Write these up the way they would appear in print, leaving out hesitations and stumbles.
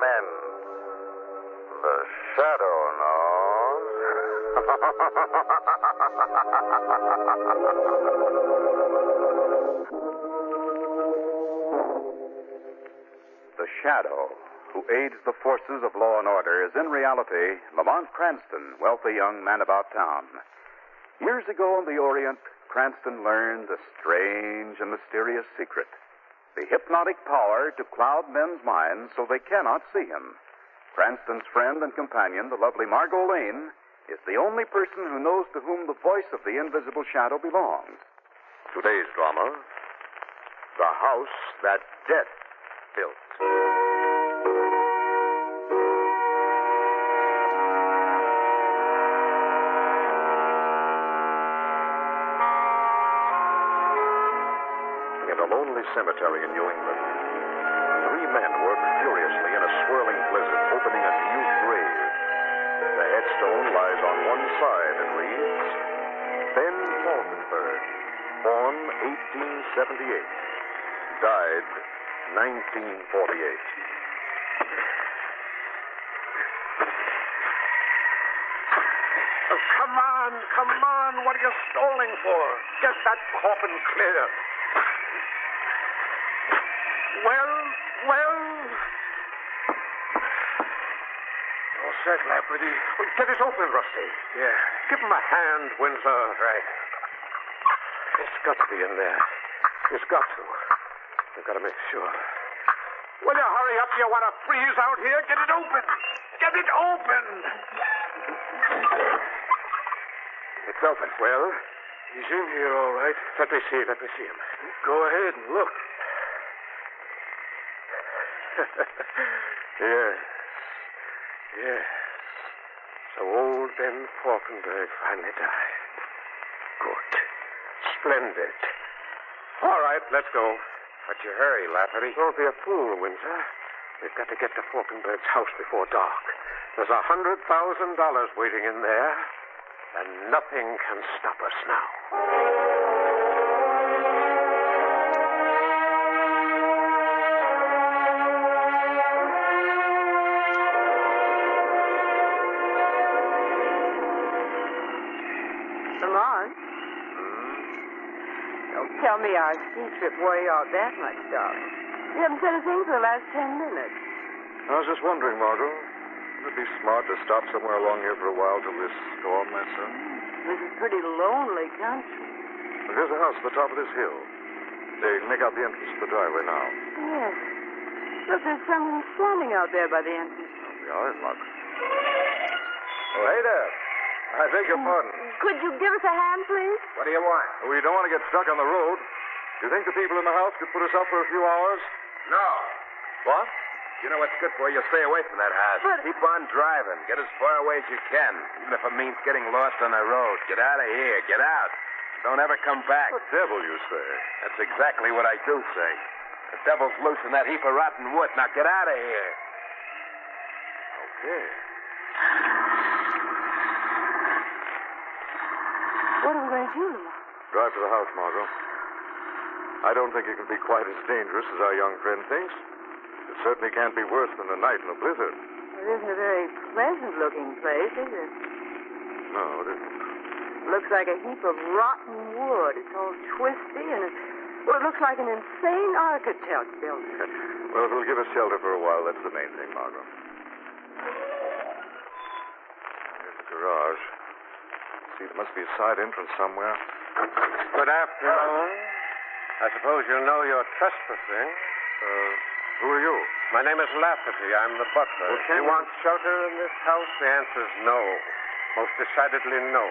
men. The Shadow knows. The Shadow, who aids the forces of law and order, is in reality Lamont Cranston, wealthy young man about town. Years ago in the Orient, Cranston learned a strange and mysterious secret. The hypnotic power to cloud men's minds so they cannot see him. Cranston's friend and companion, the lovely Margot Lane, is the only person who knows to whom the voice of the invisible Shadow belongs. Today's drama, The House That Death Built. In a lonely cemetery in New England, 3 men work furiously in a swirling blizzard, opening a new grave. The headstone lies on one side and reads, Ben Falkenberg, born 1878, died 1948. Oh, come on. What are you stalling for? Get that coffin clear. Well. All set, Lafferty. Well, get it open, Rusty. Yeah. Give him a hand, Winslow. Right. It's got to be in there. It's got to. I've got to make sure. Will you hurry up? You want to freeze out here? Get it open. Get it open. It's open. Well, he's in here, all right. Let me see him. Go ahead and look. Yes. So old Ben Falkenberg finally died. Good. Splendid. All right, let's go. But you hurry, Lafferty. Don't be a fool, Windsor. We've got to get to Falkenberg's house before dark. There's $100,000 waiting in there, and nothing can stop us now. Lamont? Don't tell me our ski trip wore you out that much, darling. You haven't said a thing for the last 10 minutes. I was just wondering, Margot. Would it be smart to stop somewhere along here for a while till this storm lets up? This is pretty lonely country. Well, here's a house at the top of this hill. They make out the entrance to the driveway now. Yes. Look, there's someone standing out there by the entrance. We are in luck. Oh, hey there. I beg your pardon. Could you give us a hand, please? What do you want? We don't want to get stuck on the road. Do you think the people in the house could put us up for a few hours? No. What? You know what's good for you? Stay away from that house. But... Keep on driving. Get as far away as you can, even if it means getting lost on the road. Get out of here. Get out. Don't ever come back. The devil, you say? That's exactly what I do say. The devil's loose in that heap of rotten wood. Now get out of here. Okay. What are we going to do, Lamont? Drive to the house, Margot. I don't think it can be quite as dangerous as our young friend thinks. It certainly can't be worse than a night in a blizzard. It isn't a very pleasant-looking place, is it? No, it isn't. Looks like a heap of rotten wood. It's all twisty, and it looks like an insane architect built it. Well, if it'll give us shelter for a while, that's the main thing, Margot. Here's the garage. See, there must be a side entrance somewhere. Good afternoon. I suppose you know you're trespassing. Who are you? My name is Lafferty. I'm the butler. Well, you want shelter in this house? The answer's no. Most decidedly no.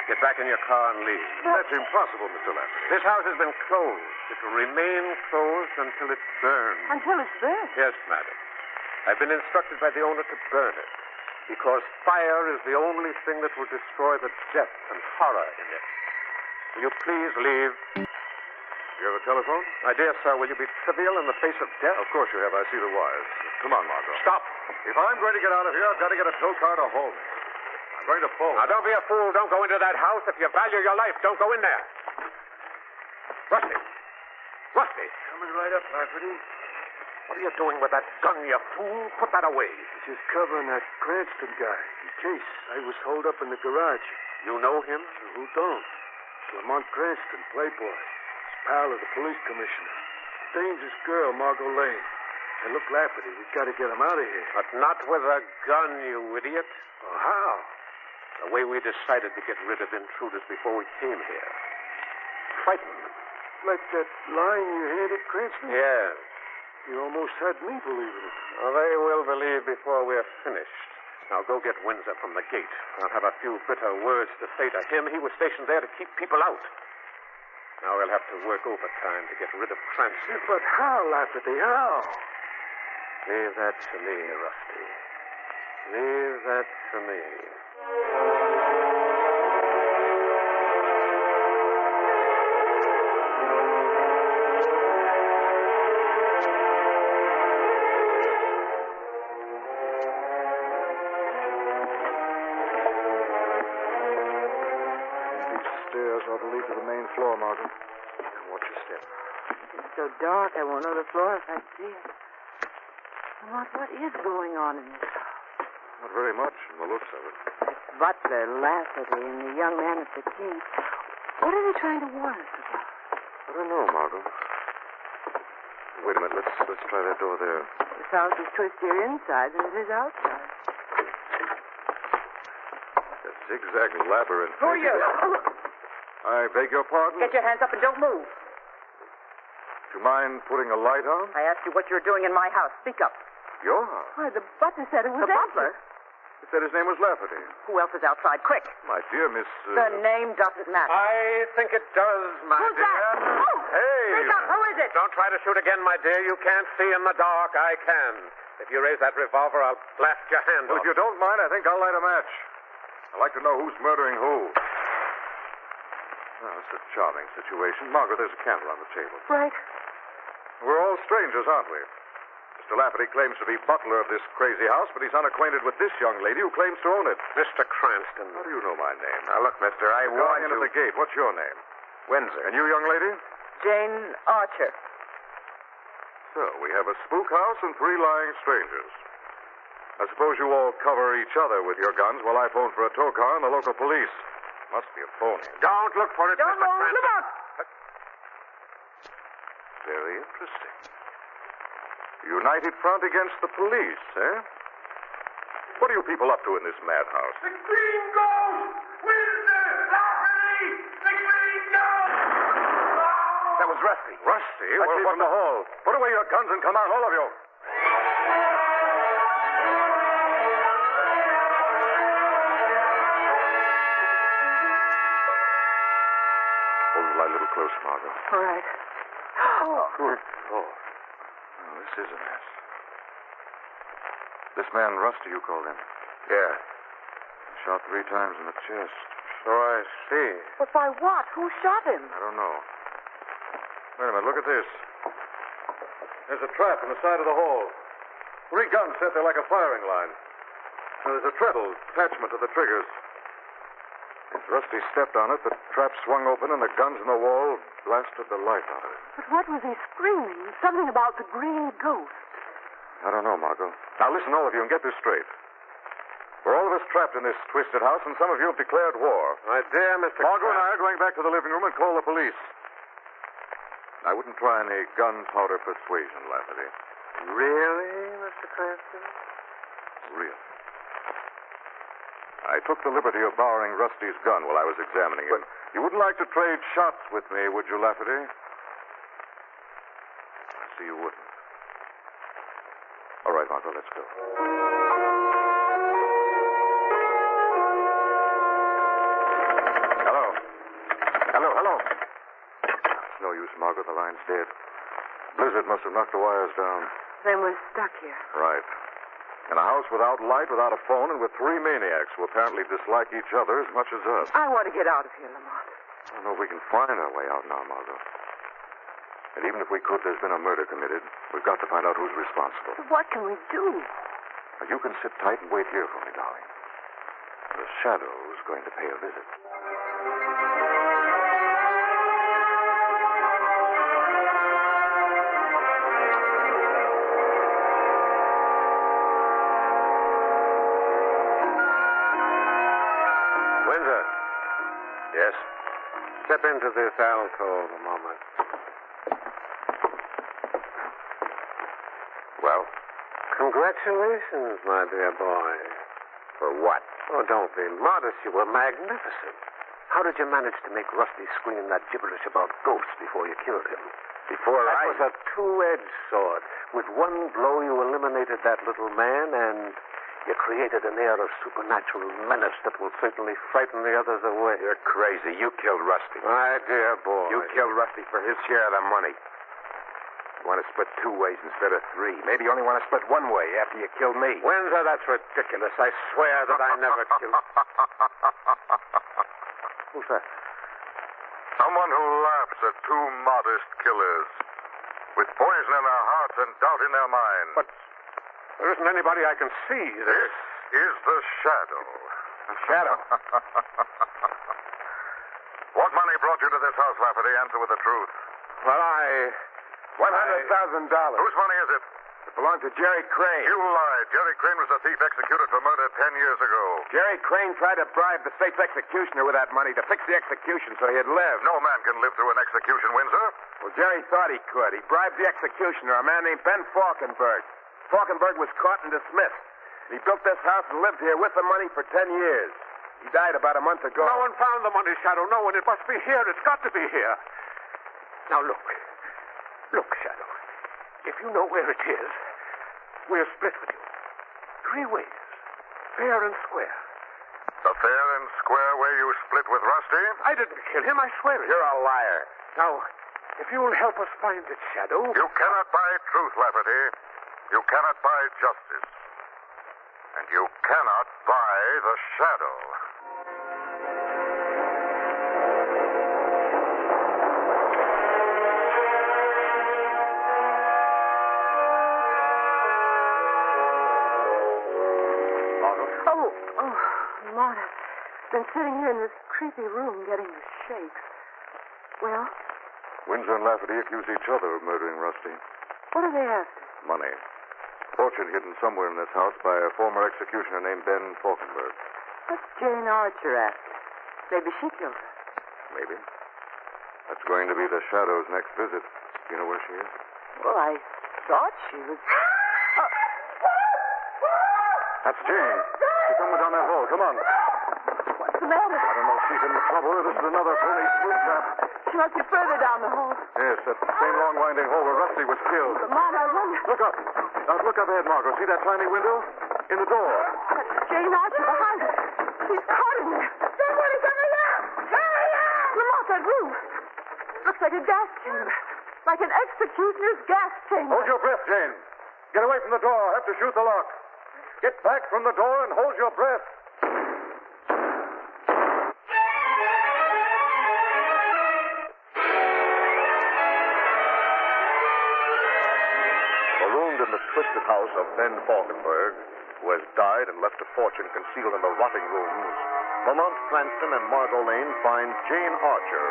Get back in your car and leave. That's impossible, Mr. Lafferty. This house has been closed. It will remain closed until it's burned. Until it's burned? Yes, madam. I've been instructed by the owner to burn it, because fire is the only thing that will destroy the depth and horror in it. Will you please leave? You have a telephone? My dear sir, will you be trivial in the face of death? Of course you have. I see the wires. Come on, Margot. Stop. If I'm going to get out of here, I've got to get a tow car to hold me. I'm going to pull. Now, don't be a fool. Don't go into that house. If you value your life, don't go in there. Rusty. Coming right up, Lafferty. What are you doing with that gun, you fool? Put that away. Just covering that Cranston guy in case I was holed up in the garage. You know him? Who don't? Lamont Cranston, playboy. He's pal of the police commissioner. Dangerous girl, Margot Lane. And look, Lafferty, we've got to get him out of here. But not with a gun, you idiot. Oh, how? The way we decided to get rid of intruders before we came here. Frighten them. Like that line you handed Cranston? Yes. You almost had me believing it. Well, they will believe before we're finished. Now go get Windsor from the gate. I'll have a few bitter words to say to him. He was stationed there to keep people out. Now we'll have to work overtime to get rid of Cranston. Yeah, but how, Lafferty, how? Leave that to me, Rusty. Leave that to me. Stairs ought to lead to the main floor, Margaret. Watch your step. It's so dark, I won't know the floor if I see it. Lamont, what is going on in this house? Not very much from the looks of it. It's Butler, Lafferty, and the young man at the key. What are they trying to warn us about? I don't know, Margot. Wait a minute. Let's try that door there. This house is twistier inside than it is outside. A zigzag labyrinth. Who are you? I beg your pardon? Get your hands up and don't move. Do you mind putting a light on? I asked you what you're doing in my house. Speak up. Your house? Why, the butler said it was The empty. butler? He said his name was Lafferty. Who else is outside? Quick. My dear Miss... The name doesn't matter. I think it does, my Who's dear. that? Oh, Hey! Speak up. Who is it? Don't try to shoot again, my dear. You can't see in the dark. I can. If you raise that revolver, I'll blast your hand Well, off. if you don't mind, I think I'll light a match. I'd like to know who's murdering who. Well, it's a charming situation. Margaret, there's a candle on the table. Right. We're all strangers, aren't we? Mr. Lafferty claims to be butler of this crazy house, but he's unacquainted with this young lady who claims to own it. Mr. Cranston. How do you know my name? Now, look, mister, I Going warned in at you. the gate. What's your name? Windsor. And you, young lady? Jane Archer. So, we have a spook house and 3 lying strangers. I suppose you all cover each other with your guns while I phone for a tow car and the local police. Must be a phony. Don't look for it, Don't Mr. move. Cranston. Look out. Very interesting. United front against the police, eh? What are you people up to in this madhouse? The Green Ghost! Windsor! Lafferty! The Green Ghost! That was Rusty. Rusty? Let's Well, leave what him the hall? Put away your guns and come out, all of you. Hold the light a little closer, Margot. All right. Oh, good Lord. Oh, this is a mess. This man, Rusty, you called him. Yeah. Shot 3 times in the chest. So I see. But by what? Who shot him? I don't know. Wait a minute, look at this. There's a trap in the side of the hall. 3 guns set there like a firing line. And there's a treadle attachment to the triggers. As Rusty stepped on it, the trap swung open and the guns in the wall blasted the life out of it. But what was he screaming? Something about the green ghost. I don't know, Margot. Now listen, all of you, and get this straight. We're all of us trapped in this twisted house, and some of you have declared war. My dear Mr. Margot and I Cranston. are going back to the living room and call the police. I wouldn't try any gunpowder persuasion, Lafferty. Really, Mr. Cranston? Really. I took the liberty of borrowing Rusty's gun while I was examining him. You wouldn't like to trade shots with me, would you, Lafferty? I see you wouldn't. All right, Margot, let's go. Hello. Hello. It's no use, Margot. The line's dead. Blizzard must have knocked the wires down. Then we're stuck here. Right. In a house without light, without a phone, and with 3 maniacs who apparently dislike each other as much as us. I want to get out of here, Lamont. I don't know if we can find our way out now, Margot. And even if we could, there's been a murder committed. We've got to find out who's responsible. But what can we do? Now, you can sit tight and wait here for me, darling. The Shadow's going to pay a visit. step into this alcove a moment. Well? Congratulations, my dear boy. For what? Oh, don't be modest. You were magnificent. How did you manage to make Rusty scream that gibberish about ghosts before you killed him? That was a two-edged sword. With one blow, you eliminated that little man, and you created an air of supernatural menace that will certainly frighten the others away. You're crazy. You killed Rusty. My dear boy. You killed Rusty for his share of the money. You want to split 2 ways instead of 3. Maybe you only want to split 1 way after you killed me. Windsor, that's ridiculous. I swear that I never killed... Who's that? Someone who laughs at 2 modest killers with poison in their hearts and doubt in their minds. But there isn't anybody I can see. This is the Shadow. The Shadow? What money brought you to this house, Lafferty? Answer with the truth. Well, $100,000. Whose money is it? It belonged to Jerry Crane. You lied. Jerry Crane was a thief executed for murder 10 years ago. Jerry Crane tried to bribe the state's executioner with that money to fix the execution so he'd live. No man can live through an execution, Windsor. Well, Jerry thought he could. He bribed the executioner, a man named Ben Falkenberg. Falkenberg was caught and dismissed. He built this house and lived here with the money for 10 years. He died about a month ago. no one found the money, Shadow. No one. It must be here. It's got to be here. Now, look. Look, Shadow. If you know where it is, we'll split with you. 3 ways. Fair and square. The fair and square way you split with Rusty? I didn't kill him. I swear it. You're a liar. Now, if you'll help us find it, Shadow... You cannot buy truth, Lafferty. You cannot buy justice. And you cannot buy the Shadow. Lamont, I've been sitting here in this creepy room getting the shakes. Well? Windsor and Lafferty accuse each other of murdering Rusty. What are they after? Money. Fortune hidden somewhere in this house by a former executioner named Ben Falkenberg. What's Jane Archer after? Maybe she killed her. Maybe. That's going to be the Shadow's next visit. Do you know where she is? Well, I thought she was... That's Jane. She's somewhere down that hall. Come on. What's the matter? I don't know if she's in trouble or this is another phony spook trap. She must be further down the hall. Yes, that same long winding hall where Rusty was killed. Lamont, I wonder... Look up. Now, look up ahead, Margot. See that tiny window? In the door. That's Jane Archer behind her. She's caught in there. Somebody's in there! Hurry up! Lamont, that room. Looks like a gas chamber. Like an executioner's gas chamber. Hold your breath, Jane. Get away from the door. I have to shoot the lock. Get back from the door and hold your breath. Marooned in the twisted house of Ben Falkenberg, who has died and left a fortune concealed in the rotting rooms, Lamont Cranston and Margot Lane find Jane Archer,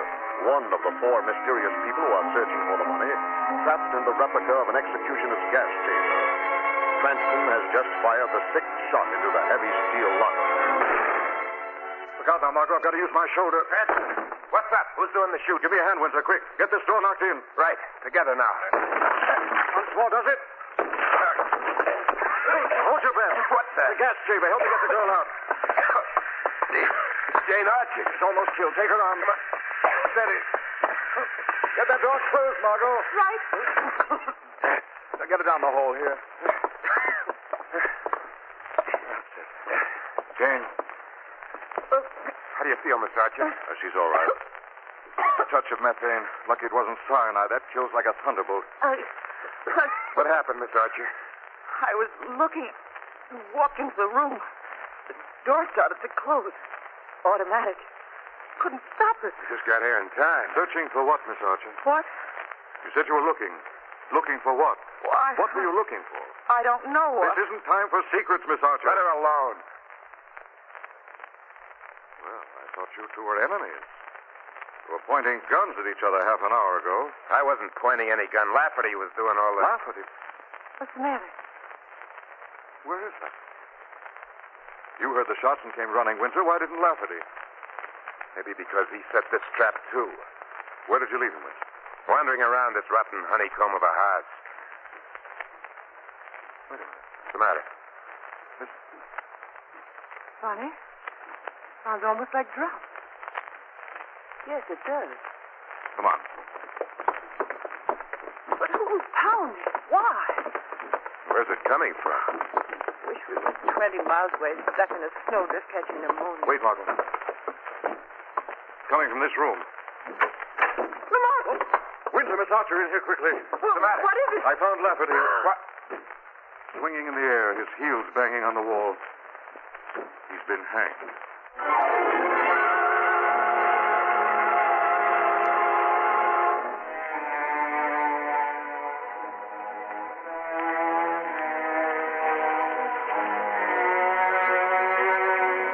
one of the 4 mysterious people who are searching for the money, trapped in the replica of an executioner's gas chamber. Cranston has just fired the 6th shot into the heavy steel lock. Look out now, Margot. I've got to use my shoulder. What's that? Who's doing the shoot? Give me a hand, Windsor, quick. Get this door knocked in. Right. Together now. Once more, does it? Hold your breath. What's that? The gas chamber. Help me get the girl out. Jane Archer. She's almost killed. Take her arm. Steady. Get that door closed, Margot. Right. Now get her down the hall here. Jane. How do you feel, Miss Archer? She's all right. A touch of methane. Lucky it wasn't cyanide. That kills like a thunderbolt. What happened, Miss Archer? I was looking, walked into the room. The door started to close. Automatic. Couldn't stop it. Just got here in time. Searching for what, Miss Archer? What? You said you were looking. Looking for what? Why? What were you looking for? I don't know. This isn't time for secrets, Miss Archer. Let her alone. Well, I thought you two were enemies. You were pointing guns at each other half an hour ago. I wasn't pointing any gun. Lafferty was doing all the... Lafferty? What's the matter? Where is that? You heard the shots and came running, Windsor. Why didn't Lafferty? Maybe because he set this trap, too. Where did you leave him, Winsor? Wandering around this rotten honeycomb of a house. Wait a minute. What's the matter? Funny. Sounds almost like drops. Yes, it does. Come on. But who's pounding? Why? Where's it coming from? Wish we were 20 miles away, stuck in a snowdrift catching pneumonia. Wait, Margot. Coming from this room. Lamont! Winsor, Miss Archer, in here quickly. What's the matter? What is it? I found Lafferty. What? Swinging in the air, his heels banging on the wall. He's been hanged.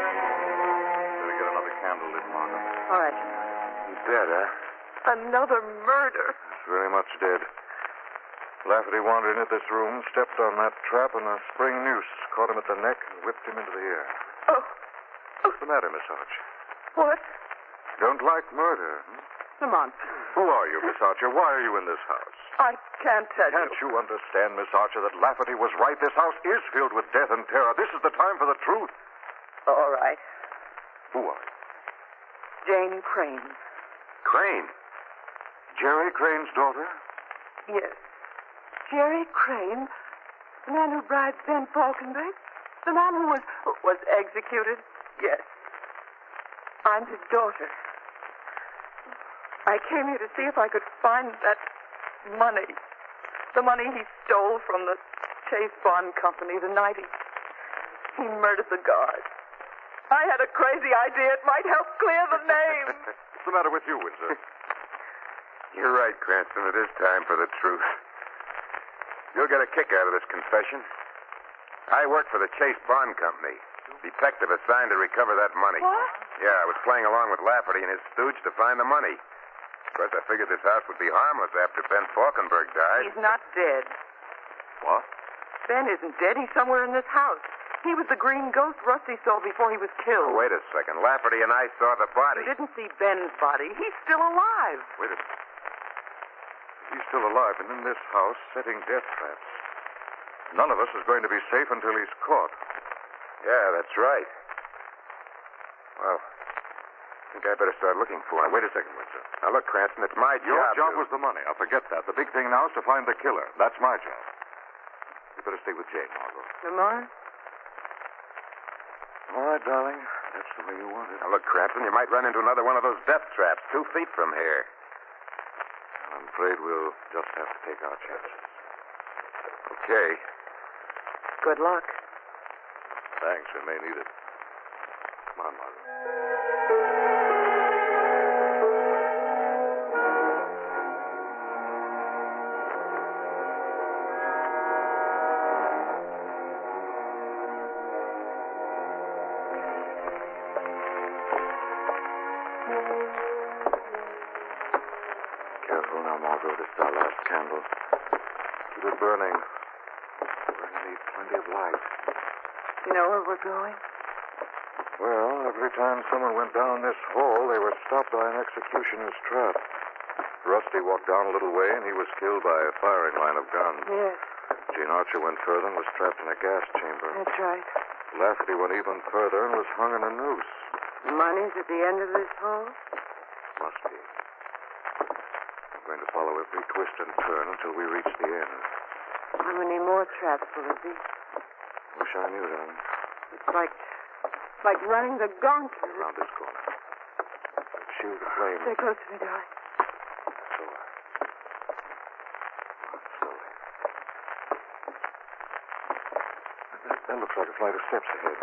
Better get another candle lit, Margot. All right. He's dead, huh? Another murder. He's very much dead. Lafferty wandered into this room, stepped on that trap, and a spring noose caught him at the neck and whipped him into the air. Oh. What's the matter, Miss Archer? What? Don't like murder, hmm? Lamont, Who are you, Miss Archer? Why are you in this house? I can't tell Can't you. you understand, Miss Archer, that Lafferty was right? This house is filled with death and terror. This is the time for the truth. All right. Who are you? Jane Crane. Crane. Jerry Crane's daughter? Yes. Jerry Crane, the man who bribed Ben Falkenberg, the man who was executed. Yes. I'm his daughter. I came here to see if I could find that money. The money he stole from the Chase Bond Company the night he murdered the guard. I had a crazy idea it might help clear the name. What's the matter with you, Windsor? You're right, Cranston. It is time for the truth. You'll get a kick out of this confession. I work for the Chase Bond Company. Detective assigned to recover that money. What? Yeah, I was playing along with Lafferty and his stooge to find the money. Of course, I figured this house would be harmless after Ben Falkenberg died. He's not dead. What? Ben isn't dead. He's somewhere in this house. He was the green ghost Rusty saw before he was killed. Wait a second. Lafferty and I saw the body. You didn't see Ben's body. He's still alive. Wait a minute. He's still alive and in this house setting death traps. None of us is going to be safe until he's caught. Yeah, that's right. Well, I think I better start looking for him. Wait a second, Windsor. Now, look, Cranston, it's my Your job to... was the money. Now, forget that. The big thing now is to find the killer. That's my job. You better stay with Jane, Margot. Lamont? All right, darling. That's the way you want it. Now, look, Cranston, you might run into another one of those death traps 2 feet from here. I'm afraid we'll just have to take our chances. Okay. Good luck. Thanks. We may need it. Come on, Margot. Careful now, Margot. This is our last candle. Keep it burning. We're going to need plenty of light. You know where we're going? Well, every time someone went down this hall, they were stopped by an executioner's trap. Rusty walked down a little way, and he was killed by a firing line of guns. Yes, Jane Archer went further and was trapped in a gas chamber. that's right. Lafferty went even further and was hung in a noose. Money's at the end of this hall? Must be. We're going to follow every twist and turn until we reach the end. How many more traps will there be? Wish I knew, darling. It's like running the gauntlet. Around this corner. Shield the flame. Stay close to me, darling. So, slowly. That looks like a flight of steps ahead.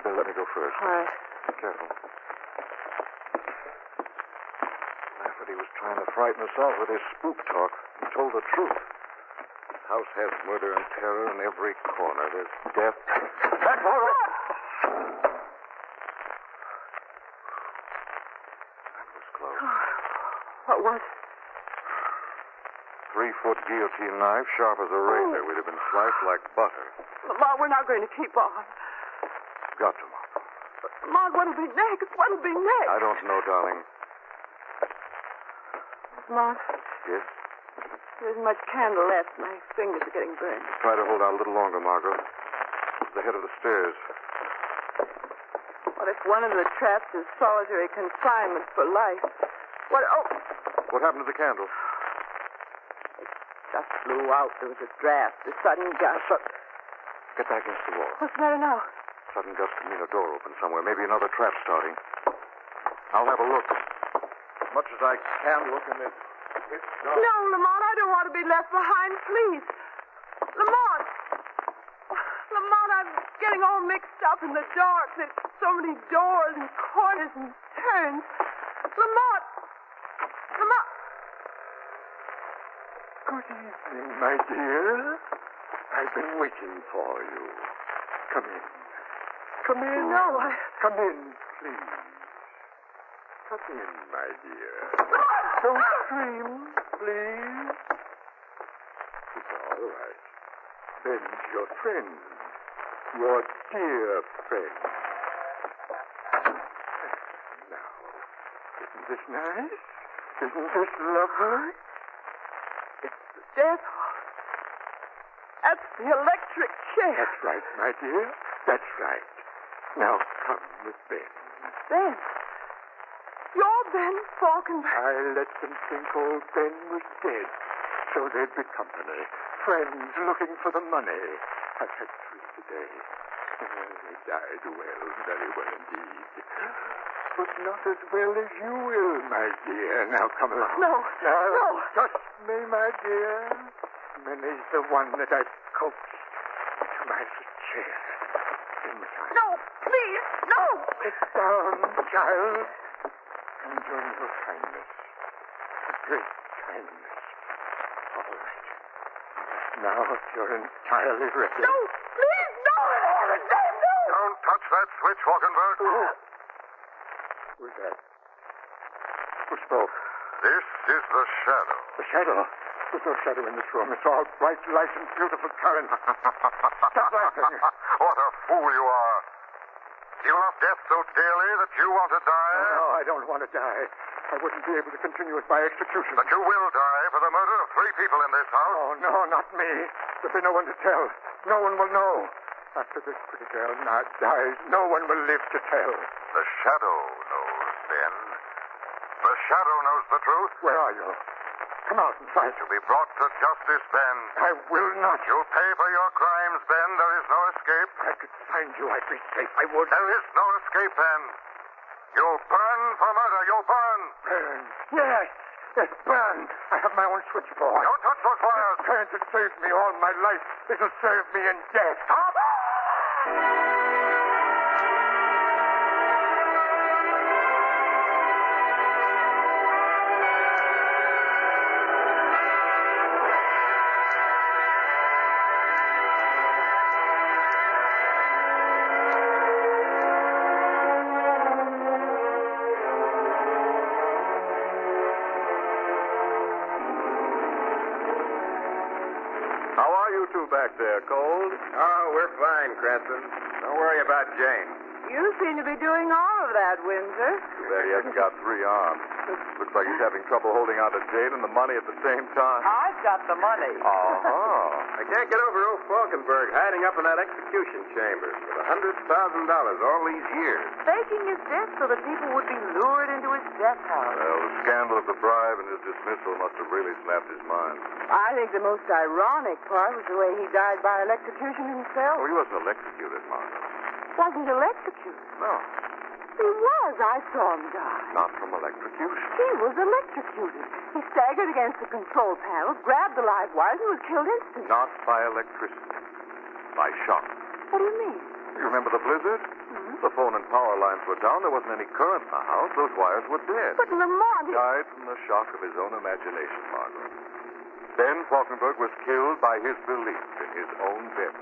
Better let me go first. All right. Be careful. Lafferty was trying to frighten us off with his spook talk. He told the truth. This house has murder and terror in every corner. There's death. That's all right. That was close. What was it? 3-foot guillotine knife, sharp as a razor. We'd have been sliced like butter. Lamont, we're not going to keep on. Got to, Margot. Lamont, what'll be next? What'll be next? I don't know, darling. Lamont, Yes? there isn't much candle left. My fingers are getting burned. Try to hold out a little longer, Margot. It's the head of the stairs. What if one of the traps is solitary confinement for life? What? Oh, What happened to the candle? just blew out. There was a draft, a sudden gust. Get back against the wall. What's the matter now? Sudden gust could mean a door open somewhere. Maybe another trap starting. I'll have a look. As much as I can look in this. No, Lamont, I don't want to be left behind, please. Lamont! Lamont, I'm getting all mixed up in the dark. There's so many doors and corners and turns. Lamont! Lamont! Good evening, my dear. I've been waiting for you. Come in. Come in. No, Come in, please. Come in, my dear. Lamont! Don't scream, please. It's all right. Ben's your friend. Your dear friend. Now, isn't this nice? Isn't this lovely? Death Hall. That's the electric chair. That's right, my dear. That's right. Now come with Ben. Ben. You're Ben Falkenberg. I let them think old Ben was dead, so they'd be company. Friends looking for the money. I've had 3 today. They died well, very well indeed. But not as well as you will, my dear. Now come along. No. Now, No. trust me, my dear. Many's the one that I've coaxed to my chair. Inside. No, please, no. Sit down, child. Enjoy your kindness. A great kindness. All right. Now you're entirely ready. No, please, no. No. Don't touch that switch, Falkenberg. Who's that? Who spoke? This is the shadow. The shadow. There's no shadow in this room. It's all bright light and beautiful current. Stop laughing. What a fool you are. You love death so dearly that you want to die? No, I don't want to die. I wouldn't be able to continue with my execution. But you will die for the murder of 3 people in this house. Oh, no, not me. There'll be no one to tell. No one will know. After this pretty girl dies, no one will live to tell. The shadow knows, Ben. The shadow knows the truth. Where are you? Come out and fight. You'll be brought to justice, Ben. I will not. You'll pay for your crimes, Ben. There is no escape. I could find you. I'd be safe. I would. There is no escape, Ben. You'll burn for murder. You'll burn. Burn. Yes. Yes, burn. I have my own switchboard. Don't touch those wires. The current has saved me all my life. It'll serve me in death. Stop! How are you two back there, Cold? Oh, we're fine, Cranston. Don't worry about Jane. You seem to be doing all of that, Windsor. Too bad he hasn't got 3 arms. Looks like he's having trouble holding on to Jane and the money at the same time. I've got the money. Uh-huh. I can't get over old Falkenberg hiding up in that execution chamber with $100,000 all these years. Faking his death so that people would be lured into his death house. Well, the scandal of the bribe and his dismissal must have really snapped his mind. I think the most ironic part was the way he died by electrocution himself. Oh, he wasn't electrocuted, Margot. Wasn't electrocuted. No, He was. I saw him die. not from electrocution. He was electrocuted. He staggered against the control panel, grabbed the live wires, and was killed instantly. Not by electricity. By shock. What do you mean? You remember the blizzard? Mm-hmm. The phone and power lines were down. There wasn't any current in the house. Those wires were dead. But Lamont, He died from the shock of his own imagination, Margaret. Ben Falkenberg was killed by his belief in his own death.